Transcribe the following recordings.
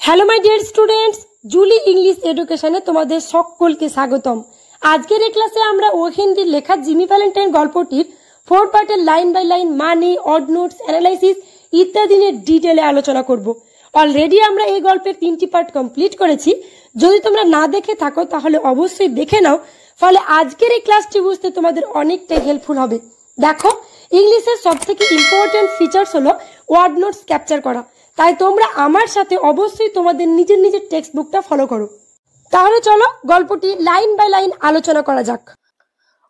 Hello my dear students, Julie English এডুকেশনে তোমাদের সকলকে স্বাগতম। আজকের এই ক্লাসে আমরা ও হিন্দির লেখা জিমি ভ্যালেন্টাইন গল্পটির 4 পার্টের লাইন বাই লাইন মানে, অড নোটস, অ্যানালাইসিস ইত্যাদি নিয়ে ডিটেলে আলোচনা করব। অলরেডি আমরা এই গল্পের 3টি পার্ট কমপ্লিট করেছি। যদি তোমরা না দেখে থাকো তাহলে অবশ্যই দেখে নাও, ফলে আজকের এই ক্লাসটি বুঝতে তোমাদের অনেকটাই হেল্পফুল হবে। দেখো, ইংলিশের সবথেকে ইম্পর্টেন্ট ফিচার্স হলো ওয়ার্ড নোটস ক্যাপচার করা। তাই তোমরা আমার সাথে অবশ্যই তোমাদের নিজের নিজের টেক্সট বুকটা ফলো করো। তাহলে চলো গল্পটি লাইন বাই লাইন আলোচনা করা যাক।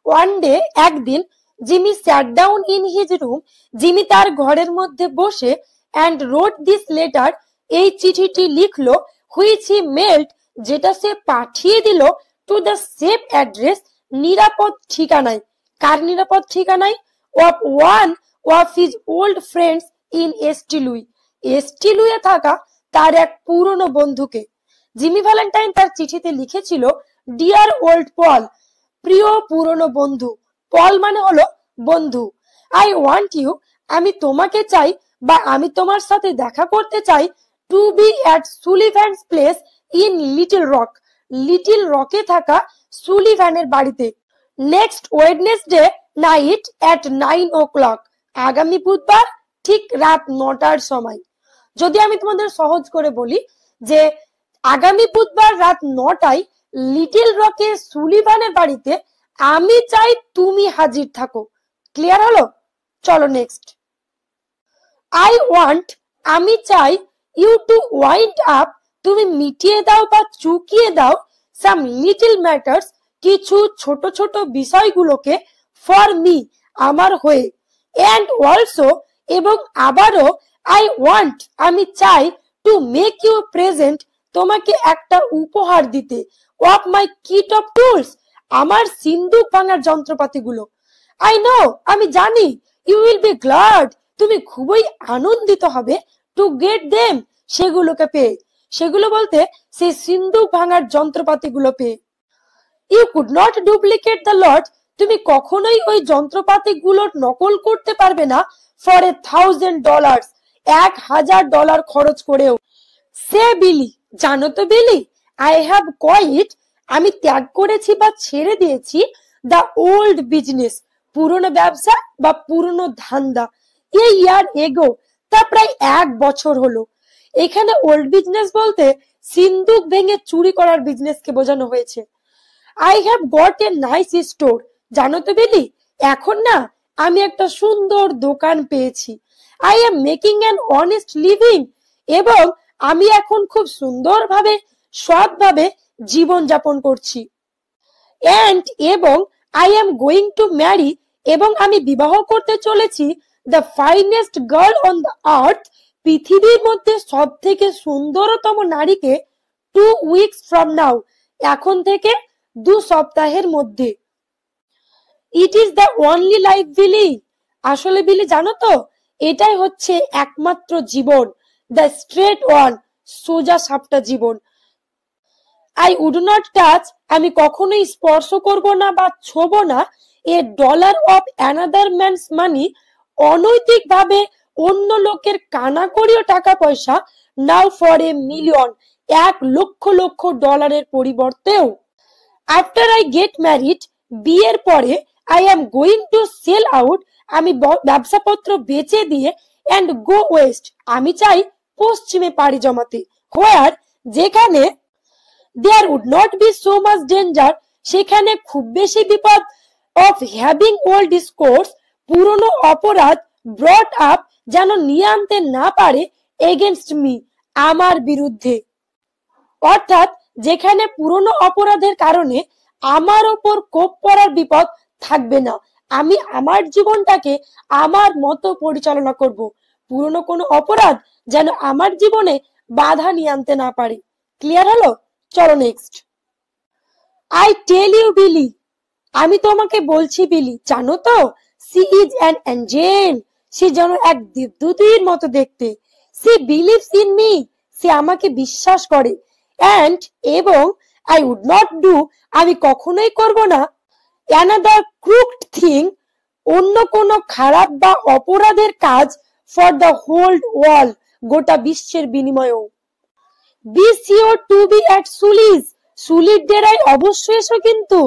ওয়ান ডে, একদিন, Jimmy sat down in his room. Jimmy তার ঘরের মধ্যে বসে অ্যান্ড রোট দিস লেটার, এই চিঠিটি লিখলো, হুইচ হি মেইলড, যেটা সে পাঠিয়ে দিল, টু দ্য সেফ অ্যাড্রেস, নিরাপদ ঠিকানায়। কার নিরাপদ ঠিকানায়? Of one of his old friends in St Louis, এস্টিলুয়ে থাকা তার এক পুরনো বন্ধুকে। জিমি ভ্যালেন্টাইন তার চিঠিতে লিখেছিল, ডিয়ার ওল্ড পল, প্রিয় পুরনো বন্ধু। পল মানে হলো বন্ধু। আই ওয়ান্ট ইউ, আমি তোমাকে চাই বা আমি তোমার সাথে দেখা করতে চাই, to be at Sullivan's place in Little Rock, লিটল রকে থাকা সুলিভ্যানের বাড়িতে, next Wednesday night at 9 o'clock, আগামী বুধবার ঠিক রাত 9টার সময়। যদি আমি তোমাদের সহজ করে বলি যে আগামী বুধবার রাত 9টায় লিটল রকে সুলিভানের বাড়িতে আমি চাই তুমি হাজির থাকো। ক্লিয়ার হলো? চলো নেক্সট। আই ওয়ান্ট, আমি চাই, ইউ টু ওয়াইন্ড আপ, তুমি মিটিয়ে দাও বা চুকিয়ে দাও, সাম লিটল ম্যাটার্স, কিছু ছোট ছোট বিষয়গুলোকে, ফর মি, আমার হয়ে, এন্ড অলসো, এবং আবারও, আই ওয়ান্ট, আমি চাই, টু মেক ইউ প্রেজেন্ট, তোমাকে একটা উপহার দিতে, of my kit of tools, আমার সিন্দুক ভাঙার যন্ত্রপাতিগুলো। আই নো, আমি জানি, ইউ উইল বি গ্ল্যাড, তুমি খুবই আনন্দিত হবে, টু গেট দেম, সেগুলোকে পেয়ে। সেগুলো বলতে সেই সিন্দুক ভাঙার যন্ত্রপাতিগুলো পেয়ে। You could not duplicate the lot, তুমি কখনোই ওই যন্ত্রপাতিগুলোর নকল করতে পারবে না, ফর $1,000, $1,000 খরচ করেও। সে বিলি, জানো তো বিলি, আই হ্যাভ কোয়াইট, আমি ত্যাগ করেছি বা ছেড়ে দিয়েছি, দ্য ওল্ড বিজনেস, পুরনো ব্যবসা বা পুরনো ধান্দা, এ ইয়ার এগো, তা প্রায় 1 বছর হলো। এখানে ওল্ড বিজনেস বলতে সিন্দুক ভেঙে চুরি করার বিজনেসকে বোঝানো হয়েছে। I have got a nice store, জানো তো বিলি, এখন না আমি একটা সুন্দর দোকান পেয়েছি। I am making an honest living, এবং আমি এখন খুব সুন্দরভাবে, সৎভাবে জীবন যাপন করছি। এন্ড, এবং, I am going to Mary, এবং আমি বিবাহ করতে চলেছি, the finest girl on the earth, পৃথিবীর মধ্যে সব থেকে সুন্দরতম নারীকে, 2 weeks from now, এখন থেকে 2 সপ্তাহের মধ্যে। It is the only life বিলি, আসলে বিলি জানো তো, এটাই হচ্ছে একমাত্র জীবন, দ্য স্ট্রেট ওয়ান, সোজা সাপটা জীবন। আই উড নট টাচ, আমি কখনোই স্পর্শ করব না বা ছোব না, এ ডলার অফ অ্যানাদার ম্যানস মানি, অনৈতিক ভাবে অন্য লোকের কানাকড়িও টাকা পয়সা, নাও ফর এ মিলিয়ন, 1,00,000 ডলারের পরিবর্তেও। আফটার আই গেট ম্যারিড, বিয়ের পরে, I am going to sell out, আমি ব্যবসাপত্র বেচে দিয়ে, এন্ড গো ওয়েস্ট, আমি চাই পশ্চিমে পাড়ি জমাতে, হোয়ার, যেখানে, there would not be so much danger, সেখানে খুব বেশি বিপদ, অফ হ্যাভিং ওল্ড ডিসকোর্স, পুরনো অপরাধ, ব্রট আপ, যেন নিয়ে আনতে না পারে, এগেনস্ট মি, আমার বিরুদ্ধে। অর্থাৎ যেখানে পুরনো অপরাধের কারণে আমার ওপর কোপ পড়ার বিপদ থাকবে না, আমি আমার জীবনটাকে আমার মতো পরিচালনা করব, পুরনো কোনো অপরাধ যেন আমার জীবনে বাধা নিয়ে আনতে না পারে। ক্লিয়ার হলো? চলো নেক্সট। আই টেল ইউ বিলি, আমি তোমাকে বলছি বিলি, জানো তো, সি ইজ অ্যান অ্যাঞ্জেল, সে যেন এক দেবদূতের মতো দেখতে। সি বিলিভস ইন মি, সে আমাকে বিশ্বাস করে। অ্যান্ড, এবং, আই উড নট ডু, আমি কখনোই করব না, অ্যানাদার ক্রুকড থিং, অন্য কোনো খারাপ বা অপরাধের কাজ, ফর দ্য হোল ওয়ার্ল্ড, গোটা বিশ্বের বিনিময়েও। Be sure to be at Sully's, সুলির ডেরায় অবশ্যই এসো কিন্তু।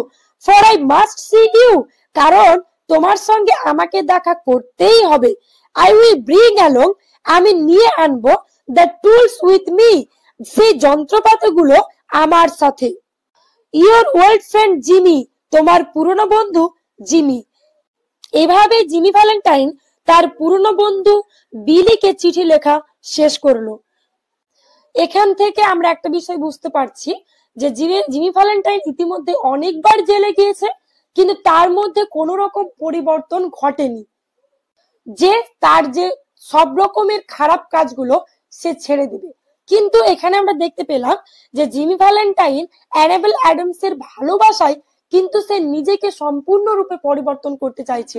For I must see you, কারণ তোমার সঙ্গে আমাকে দেখা করতেই হবে। আই উইল ব্রিং অ্যালং, আমি নিয়ে আনবো, দ্য টুলস উইথ মি, সেই যন্ত্রপাতিগুলো আমার সাথে। ইওর ওল্ড ফ্রেন্ড জিমি, তোমার পুরনো বন্ধু জিমি। এভাবে জিমি ভ্যালেন্টাইন তার পুরনো বন্ধু বিলিকে চিঠি লেখা শেষ করলো। এখান থেকে আমরা একটা বিষয় বুঝতে পারছি যে জিমি ভ্যালেন্টাইন ইতিমধ্যে অনেকবার জেলে গিয়েছে, কিন্তু তার মধ্যে কোনো রকম পরিবর্তন ঘটেনি, যে তার যে সব রকমের খারাপ কাজগুলো সে ছেড়ে দিবে। কিন্তু এখানে আমরা দেখতে পেলাম যে জিমি ভ্যালেন্টাইন অ্যানাবেল অ্যাডামসের ভালোবাসায় কিন্তু সে নিজেকে সম্পূর্ণরূপে পরিবর্তন করতে চাইছে।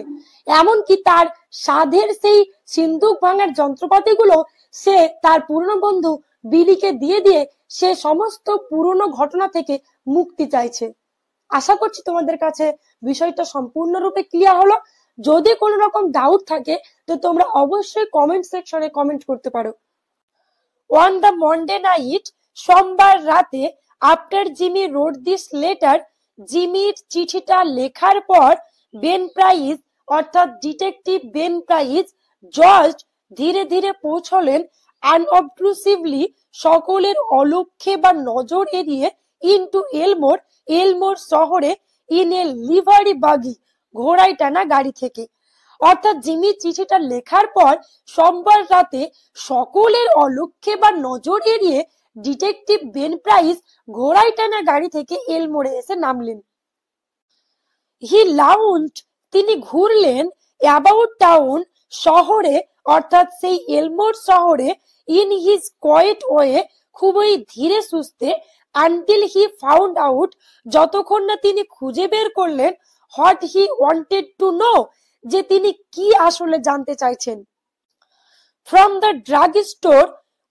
এমনকি তার সাধের সেই সিন্দুক ভাঙার যন্ত্রপাতিগুলো সে তার পুরনো বন্ধু বিলিকে দিয়ে দিয়ে সে সমস্ত পুরনো ঘটনা থেকে মুক্তি চাইছে। আশা করছি তোমাদের কাছে বিষয়টা সম্পূর্ণরূপে ক্লিয়ার হলো। যদি কোনো রকম ডাউট থাকে তো তোমরা অবশ্যই কমেন্ট সেকশনে কমেন্ট করতে পারো। অন দ্য মন্ডে নাইট, সোমবার রাতে, after Jimmy wrote this letter, জিমির চিঠিটা লেখার পর, বেন প্রাইস অর্থাৎ ডিটেকটিভ বেন প্রাইস জর্জ ধীরে ধীরে পৌঁছলেন আনঅবট্রুসিভলি, সকলের অলক্ষ্যে বা নজর এড়িয়ে, ইনটু এলমোর, এলমোর শহরে, ইন এ লিভারি বাগি, ঘোড়ায় টানা গাড়ি থেকে। অর্থাৎ জিমি চিঠিটা লেখার পর সোমবার রাতে সকলের অলক্ষ্যে বা নজর এড়িয়ে ডিটেকটিভ বেন প্রাইস ঘোড়ায় টানা গাড়ি থেকে এলমোরে এসে নামলেন। হি লাউন্ড, তিনি ঘুরলেন, অ্যাবাউট টাউন, শহরে, অর্থাৎ সেই এলমোর শহরে, ইন হিজ কোয়েট ওয়ে, খুবই ধীরে সুস্থে, আনটিল হি ফাউন্ড আউট, যতক্ষণ না তিনি খুঁজে বের করলেন, what he wanted to know, যে তিনি কি আসলে জানতে চাইছেন। ফ্রম দ্য ড্রাগ স্টোর,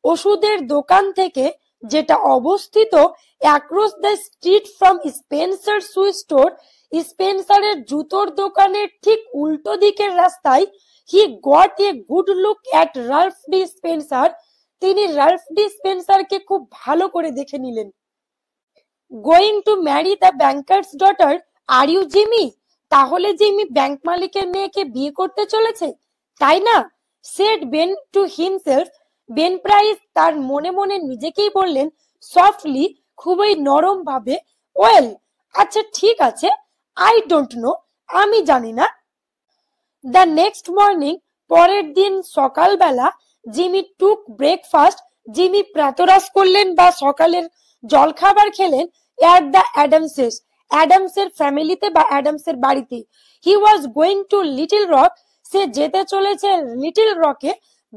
ওষুধের দোকান থেকে, যেটা অবস্থিত across the street from Spencer shoe store, স্পেন্সারের জুতোর দোকানের ঠিক উল্টো দিকের রাস্তায়, he got a good look at Ralph D Spencer, তিনি রাল্ফ ডি স্পেন্সারকে খুব ভালো করে দেখে নিলেন। Going to marry the banker's daughter, are you Jimmy, তাহলে জিমি ব্যাংক মালিকের মেয়েকে বিয়ে করতে চলেছে, তাই না? Said Ben to himself, Ben Price তার মনে মনে নিজেকেই বললেন, সফটলি, খুবই নরম ভাবে, ওয়েল, আচ্ছা ঠিক আছে, আই ডোন্ট নো, আমি জানি না। দ্য নেক্সট মর্নিং, পরের দিন সকালবেলা, জিমি টুক ব্রেকফাস্ট, জিমি প্রাতরাশ করলেন বা সকালের জলখাবার খেলেন, এট দ্য অ্যাডামসেস, অ্যাডামসের ফ্যামিলিতে বা অ্যাডামসের বাড়িতে। He was going to Little Rock, সে যেতে চলেছে লিটল রকে,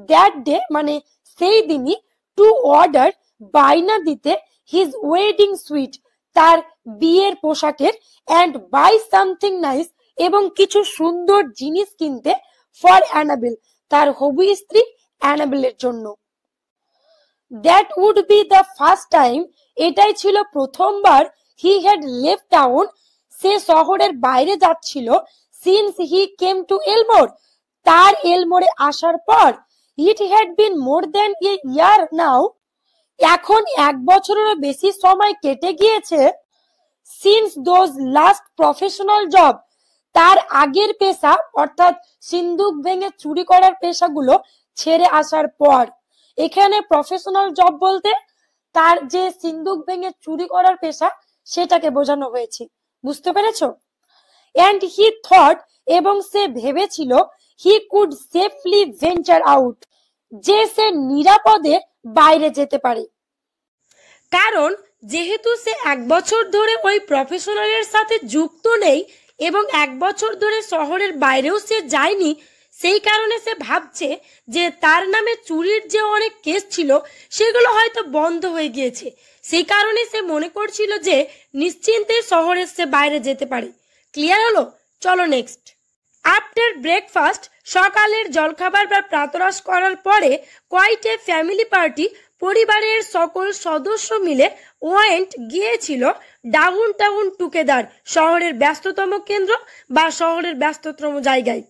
দ্যাট ডে, মানে সেই দিনই, টু অর্ডার, বায়না দিতে, হিজ ওয়েডিং সুইট, তার বিয়ের পোশাকের, অ্যান্ড বাই সামথিং নাইস, এবং কিছু সুন্দর জিনিস কিনতে, ফর অ্যানাবেল, তার হবু স্ত্রী অ্যানাবেলের জন্য। That would be the first time, এটাই ছিল প্রথমবার, হি হ্যাড লেফট টাউন, সে শহরের বাইরে যাচ্ছিল, সিন্স হি কেম টু এলমোর, তার এলমোরে আসার পর, it had been more than a ইয়ার নাও, এখন 1 বছরেরও বেশি সময় কেটে গিয়েছে, since those last professional job, তার আগের পেশা অর্থাৎ সিন্দুক ভেঙে চুরি করার পেশাগুলো ছেড়ে আসার পর। এখানে প্রফেশনাল জব বলতে তার যে সিন্দুক ভেঙে চুরি করার পেশা সেটাকে বোঝানো হয়েছে, বুঝতে পেরেছো? অ্যান্ড হি থট, এবং সে ভেবেছিল, he could safely venture out, যে সে নিরাপদে বাইরে যেতে পারে। কারণ যেহেতু সে 1 বছর ধরে ওই প্রফেশনালের সাথে যুক্ত নেই এবং 1 বছর ধরে শহরের বাইরেও সে যায়নি, সেই কারণে সে ভাবছে যে তার নামে চুরির যে অনেক কেস ছিল সেগুলো হয়তো বন্ধ হয়ে গিয়েছে। সেই কারণে সে মনে করছিল যে নিশ্চিন্তে শহরের সে বাইরে যেতে পারে। ক্লিয়ার হলো? চলো নেক্সট। আফটার ব্রেকফাস্ট, সকালের জলখাবার বা প্রাতরাশ করার পরে, কোয়াইট এ ফ্যামিলি পার্টি, পরিবারের সকল সদস্য মিলে, ওয়েন্ট গিয়েছিল, ডাউন টাউন টুগেদার, শহরের ব্যস্ততম কেন্দ্র বা শহরের ব্যস্ততম জায়গায়।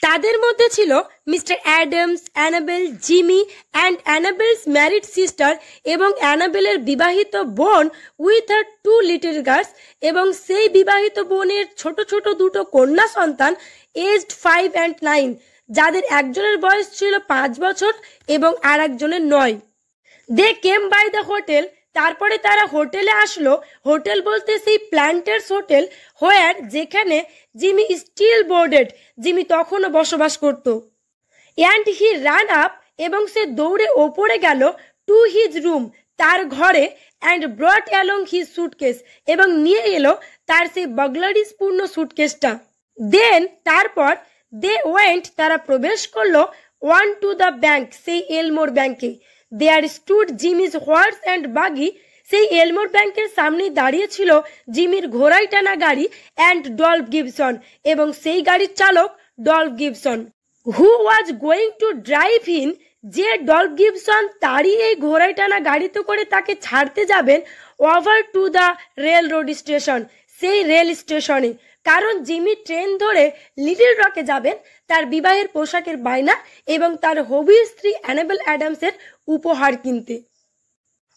তাদের মধ্যে ছিল mister Adams, Annabel, Jimmy and Annabel's married sister এবং অ্যানাবেলের বিবাহিত বোন উইথ হার 2 লিটল গার্লস এবং সেই বিবাহিত বোনের ছোট ছোট দুটো কন্যা সন্তান এজড 5 and 9, যাদের একজনের বয়স ছিল 5 বছর এবং আর একজনের 9। দে কেম বাই দ্য হোটেল, তারপরে তারা হোটেলে আসলো। হোটেল বলতে সেই প্ল্যান্টার্স হোটেল, হোয়ার, যেখানে জিমি স্টিল বোর্ডেড, জিমি তখনও বসবাস করত। অ্যান্ড হি রান আপ, এবং সে দৌড়ে ওপরে গেল টু হিজ রুম, তার ঘরে, and brought along his suitcase, এবং নিয়ে এলো তার সেই বাগলারিজপূর্ণ সুটকেসটা। দেন তারপর দে ওয়েন্ট, তারা প্রবেশ করলো ওয়ান টু দ্য ব্যাংক, সেই এলমোর ব্যাংকে। দেয়ার স্টুড জিমিজ হর্স অ্যান্ড বাগি, সেই এলমোর ব্যাংকের সামনেই দাঁড়িয়ে ছিল জিমির ঘোড়ায় টানা গাড়ি অ্যান্ড ডলফ গিবসন, এবং সেই গাড়ির চালক Dolf Gibson, who was going to drive in, যে ডলফ গিবসন তারই এই ঘোড়ায় টানা গাড়িতে করে তাকে ছাড়তে যাবেন over to the rail road station, সেই রেল স্টেশনে। কারণ জিমি ট্রেন ধরে লিটল রকে যাবেন তার বিবাহের পোশাকের বায়না এবং তার হবু স্ত্রী অ্যানাবেল অ্যাডামসের উপহার কিনতে।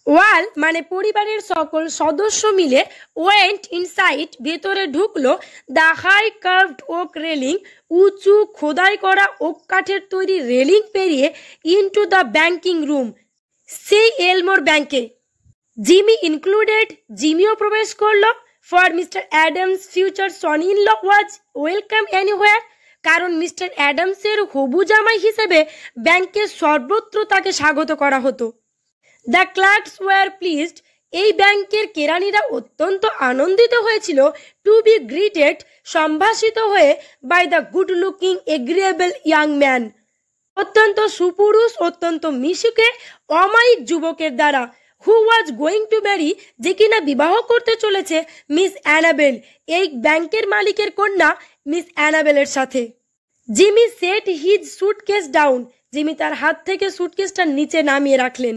ওয়াল মানে পরিবারের সকল সদস্য মিলে ওয়েন্ট ইনসাইড, ভেতরে ঢুকলো the high carved oak railing, উঁচু খোদাই করা ওক কাঠের তৈরি রেলিং পেরিয়ে ইনটু দ্য ব্যাংকিং রুম, সেই এলমোর ব্যাংকে। জিমি ইনক্লুডেড, জিমিও প্রবেশ করলো। For mister Adams future son in law was welcome anywhere, কারণ মিস্টার অ্যাডামসের হবু জামাই হিসেবে ব্যাংকে সর্বত্র তাকে স্বাগত করা হতো। দ্য ক্লার্কস ওয়ার প্লিজড, এই ব্যাংকের কেরানিরা অত্যন্ত আনন্দিত হয়েছিল টু বি গ্রিটেড, সম্ভাষিত হয়ে by the good looking agreeable young man, অত্যন্ত সুপুরুষ, অত্যন্ত মিশুকে অমায়িক যুবকের দ্বারা, who was going to marry, যে কিনা বিবাহ করতে চলেছে মিস অ্যানাবেল, এই ব্যাংকের মালিকের কন্যা মিস অ্যানাবেলের সাথে। Jimmy set his suitcase down, Jimmy তার হাত থেকে সুটকেসটা নিচে নামিয়ে রাখলেন।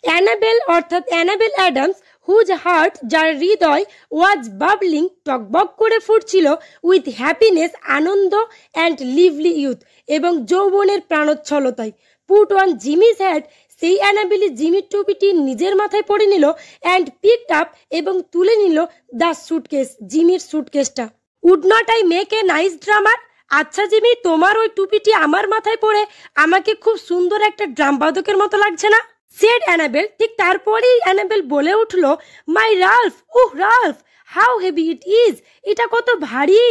অ্যানাবেল অর্থাৎ অ্যানাবেল অ্যাডামস, হুজ হার্ট, যার হৃদয়, ওয়াজ বাবলিং, টকবক করে ফুটছিল, উইথ হ্যাপিনেস, আনন্দ, অ্যান্ড লিভলি ইউথ, এবং যৌবনের প্রাণোচ্ছলতায়, পুট অন জিমিস হ্যাট, সেই অ্যানাবেলি জিমির টুপিটি নিজের মাথায় পরে নিল, অ্যান্ড পিকড আপ, এবং তুলে নিল দ্য সুটকেস, জিমির সুটকেসটা। Would not I make a nice drummer, আচ্ছা জিমি, তোমার ওই টুপিটি আমার মাথায় পরে আমাকে খুব সুন্দর একটা ড্রাম বাদকের মতো লাগছে না? সেড অ্যানাবেল, ঠিক তারপরেই অ্যানাবেল বলে উঠলো, my Ralph, oh Ralph, how heavy it is, এটা কত ভারী,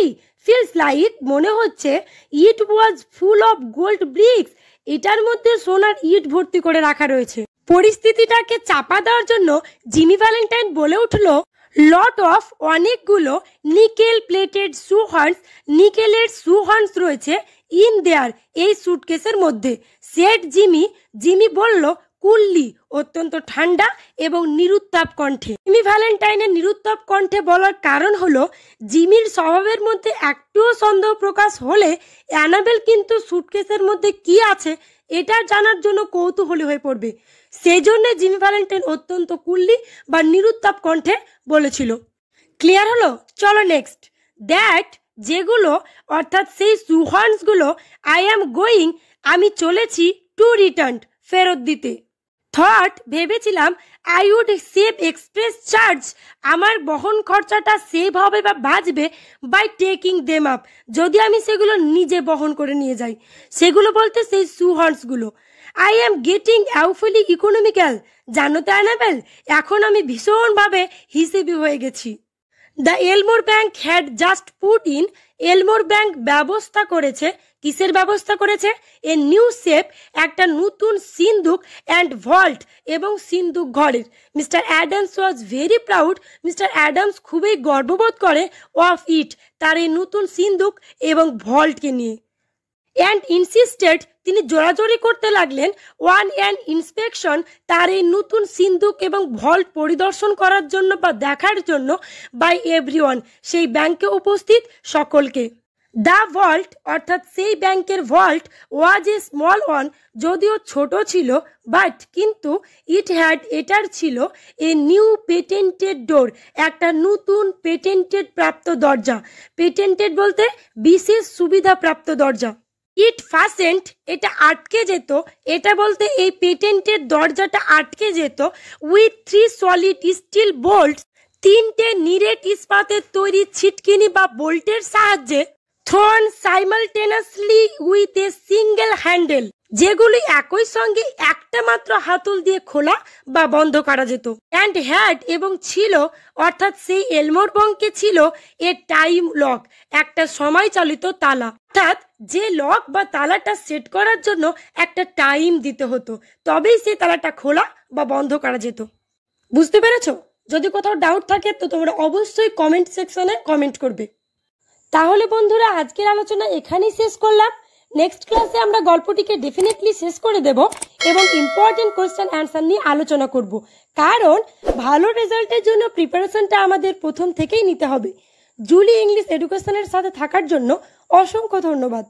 ফিলস লাইক, মনে হচ্ছে, it was full of gold bricks, এটার মধ্যে সোনার ইট ভর্তি করে রাখা রয়েছে। পরিস্থিতিটাকে চাপা দেওয়ার জন্য জিমি ভ্যালেন্টাইন বলে উঠলো, লট অফ, অনেকগুলো, নিকেল প্লেটেড শু হর্নস, নিকেলের শু হর্নস রয়েছে, ইন দেয়ার, এই সুটকেসের মধ্যে। সেড জিমি, জিমি বলল কুললি, অত্যন্ত ঠান্ডা এবং নিরুত্তাপ কণ্ঠে। জিমি ভ্যালেন্টাইনের নিরুত্তাপ কণ্ঠে বলার কারণ হলো জিমির স্বভাবের মধ্যে একটুও সন্দেহ প্রকাশ হলে অ্যানাবেল কিন্তু সুটকেসের মধ্যে কি আছে এটা জানার জন্য কৌতূহলী হয়ে পড়বে, সেই জন্য জিমি ভ্যালেন্টাইন অত্যন্ত কুললি বা নিরুত্তাপ কণ্ঠে বলেছিল। ক্লিয়ার হলো? চলো নেক্সট। দ্যাট, যেগুলো, অর্থাৎ সেই সুহর্নসগুলো, আই অ্যাম গোয়িং, আমি চলেছি, টু রিটার্ন, ফেরত দিতে। থট, ভেবেছিলাম, I would save express charge, আমার বহন খরচাটা সেভ হবে বা বাঁচবে বাই টেকিং দেম আপ, যদি আমি সেগুলো নিজে বহন করে নিয়ে যাই। সেগুলো বলতে সেই সুহর্নসগুলো। আই অ্যাম গেটিং অ্যাউফুলি ইকোনমিক্যাল, জানো তো অ্যানাবেল, এখন আমি ভীষণভাবে হিসেবি হয়ে গেছি। The এলমোর bank had just put in, এলমোর bank ব্যবস্থা করেছে, কিসের ব্যবস্থা করেছে? এ নিউ সেফ, একটা নতুন সিন্দুক, অ্যান্ড ভল্ট, এবং সিন্দুক ঘরের। Mister Adams was very proud, mister Adams খুবই গর্ববোধ করে, অফ ইট, তার এই নতুন সিন্দুক এবং ভল্টকে নিয়ে। অ্যান্ড ইনসিস্টেড, তিনি জোরাজোরি করতে লাগলেন, ওয়ান অ্যান ইন্সপেকশন, তার এই নতুন সিন্দুক এবং ভল্ট পরিদর্শন করার জন্য বা দেখার জন্য, বাই এভরিওয়ান, সেই ব্যাংকে উপস্থিত সকলকে। দ্য ভল্ট, অর্থাৎ সেই ব্যাংকের vault, was a small one, যদিও ছোট ছিল, বাট কিন্তু, ইট হ্যাড, এটার ছিল, এ নিউ পেটেন্টেড ডোর, একটা নতুন পেটেন্টেড প্রাপ্ত দরজা। পেটেন্টেড বলতে বিশেষ সুবিধা প্রাপ্ত দরজা। ইট ফাসেন্ট এটা আটকে যেত, এটা বলতে এই পেটেন্টের দরজাটা আটকে যেত উইথ 3 সলিড স্টিল বোল্ট, 3টে নিরেট ইস্পাতের তৈরি ছিটকিনি বা বোল্টের সাহায্যে, thrown simultaneously with a single handle, যেগুলি একই সঙ্গে একটা মাত্র হাতল দিয়ে খোলা বা বন্ধ করা যেত। অ্যান্ড হ্যাড এবং ছিল, অর্থাৎ সেই এলমোর বঙ্কে ছিল এ টাইম লক, একটা সময় চালিত তালা, অর্থাৎ যে লক বা তালাটা সেট করার জন্য একটা টাইম দিতে হতো, তবেই সেই তালাটা খোলা বা বন্ধ করা যেত। বুঝতে পেরেছো? যদি কোথাও ডাউট থাকে তো তোমরা অবশ্যই কমেন্ট সেকশনে কমেন্ট করবে। তাহলে বন্ধুরা আজকের আলোচনা এখানেই শেষ করলাম। নেক্সট ক্লাসে আমরা গল্পটিকে ডেফিনেটলি শেষ করে দেব এবং ইম্পর্টেন্ট কোয়েশ্চেন অ্যান্সার নিয়ে আলোচনা করব, কারণ ভালো রেজাল্টের জন্য প্রিপারেশনটা আমাদের প্রথম থেকেই নিতে হবে। জুলি ইংলিশ এডুকেশনের সাথে থাকার জন্য অসংখ্য ধন্যবাদ।